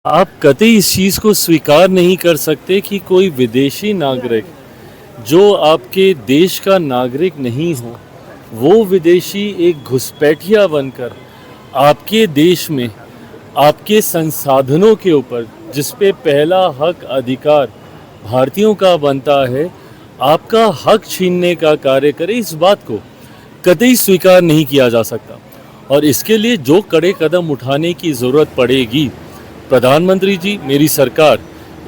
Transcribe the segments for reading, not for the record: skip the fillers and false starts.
आप कतई इस चीज़ को स्वीकार नहीं कर सकते कि कोई विदेशी नागरिक जो आपके देश का नागरिक नहीं हो, वो विदेशी एक घुसपैठिया बनकर आपके देश में आपके संसाधनों के ऊपर, जिस पे पहला हक अधिकार भारतीयों का बनता है, आपका हक छीनने का कार्य करे। इस बात को कतई स्वीकार नहीं किया जा सकता और इसके लिए जो कड़े कदम उठाने की ज़रूरत पड़ेगी, प्रधानमंत्री जी, मेरी सरकार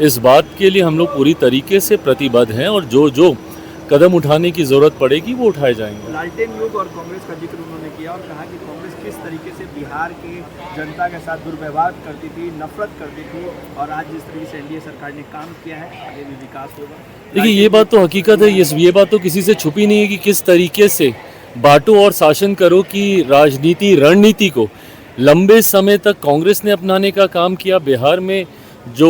इस बात के लिए हम लोग पूरी तरीके से प्रतिबद्ध हैं और जो जो कदम उठाने की ज़रूरत पड़ेगी वो उठाए जाएंगे। लालटेन युग और कांग्रेस का जिक्र उन्होंने किया और कहा कि कांग्रेस किस तरीके से बिहार के जनता के साथ दुर्व्यवहार करती थी, नफरत करती थी और आज जिस तरीके से एनडीए सरकार ने काम किया है, आगे भी विकास होगा। देखिए, ये बात तो हकीकत है, ये बात तो किसी से छुपी नहीं है कि किस तरीके से बांटो और शासन करो की राजनीति रणनीति को लंबे समय तक कांग्रेस ने अपनाने का काम किया। बिहार में जो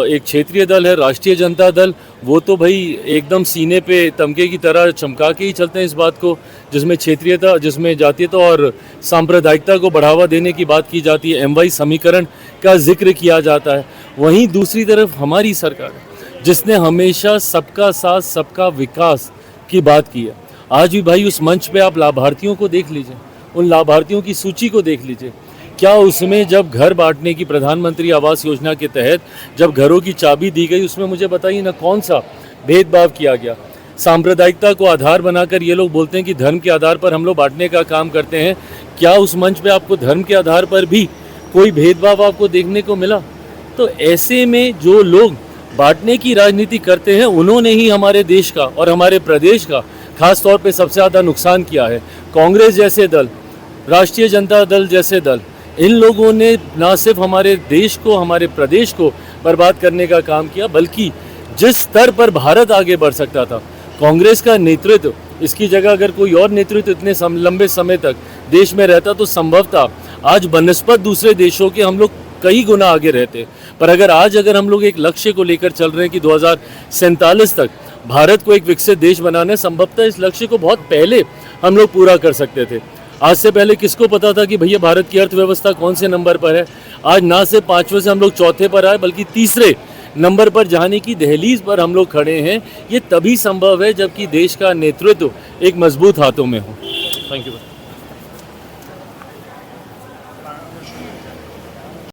एक क्षेत्रीय दल है राष्ट्रीय जनता दल, वो तो भाई एकदम सीने पे तमके की तरह चमका के ही चलते हैं इस बात को, जिसमें क्षेत्रीयता, जिसमें जातीयता और सांप्रदायिकता को बढ़ावा देने की बात की जाती है, MY समीकरण का जिक्र किया जाता है। वहीं दूसरी तरफ हमारी सरकार है जिसने हमेशा सबका साथ सबका विकास की बात की है। आज भी भाई उस मंच पे आप लाभार्थियों को देख लीजिए, उन लाभार्थियों की सूची को देख लीजिए। क्या उसमें जब घर बांटने की प्रधानमंत्री आवास योजना के तहत जब घरों की चाबी दी गई, उसमें मुझे बताइए ना कौन सा भेदभाव किया गया। सांप्रदायिकता को आधार बनाकर ये लोग बोलते हैं कि धर्म के आधार पर हम लोग बांटने का काम करते हैं। क्या उस मंच पे आपको धर्म के आधार पर भी कोई भेदभाव आपको देखने को मिला? तो ऐसे में जो लोग बांटने की राजनीति करते हैं, उन्होंने ही हमारे देश का और हमारे प्रदेश का खास तौर पे सबसे ज़्यादा नुकसान किया है। कांग्रेस जैसे दल, राष्ट्रीय जनता दल जैसे दल, इन लोगों ने ना सिर्फ हमारे देश को, हमारे प्रदेश को बर्बाद करने का काम किया, बल्कि जिस स्तर पर भारत आगे बढ़ सकता था, कांग्रेस का नेतृत्व, इसकी जगह अगर कोई और नेतृत्व इतने लंबे समय तक देश में रहता तो संभवतः आज बनस्पत दूसरे देशों के हम लोग कई गुना आगे रहते। पर अगर हम लोग एक लक्ष्य को लेकर चल रहे हैं कि 2047 तक भारत को एक विकसित देश बनाना है, संभवतः इस लक्ष्य को बहुत पहले हम लोग पूरा कर सकते थे। आज से पहले किसको पता था कि भैया भारत की अर्थव्यवस्था कौन से नंबर पर है? आज ना सिर्फ 5वें से हम लोग चौथे पर आए, बल्कि तीसरे नंबर पर जाने की दहलीज पर हम लोग खड़े हैं। ये तभी संभव है जबकि देश का नेतृत्व एक मजबूत हाथों में हो। Thank you.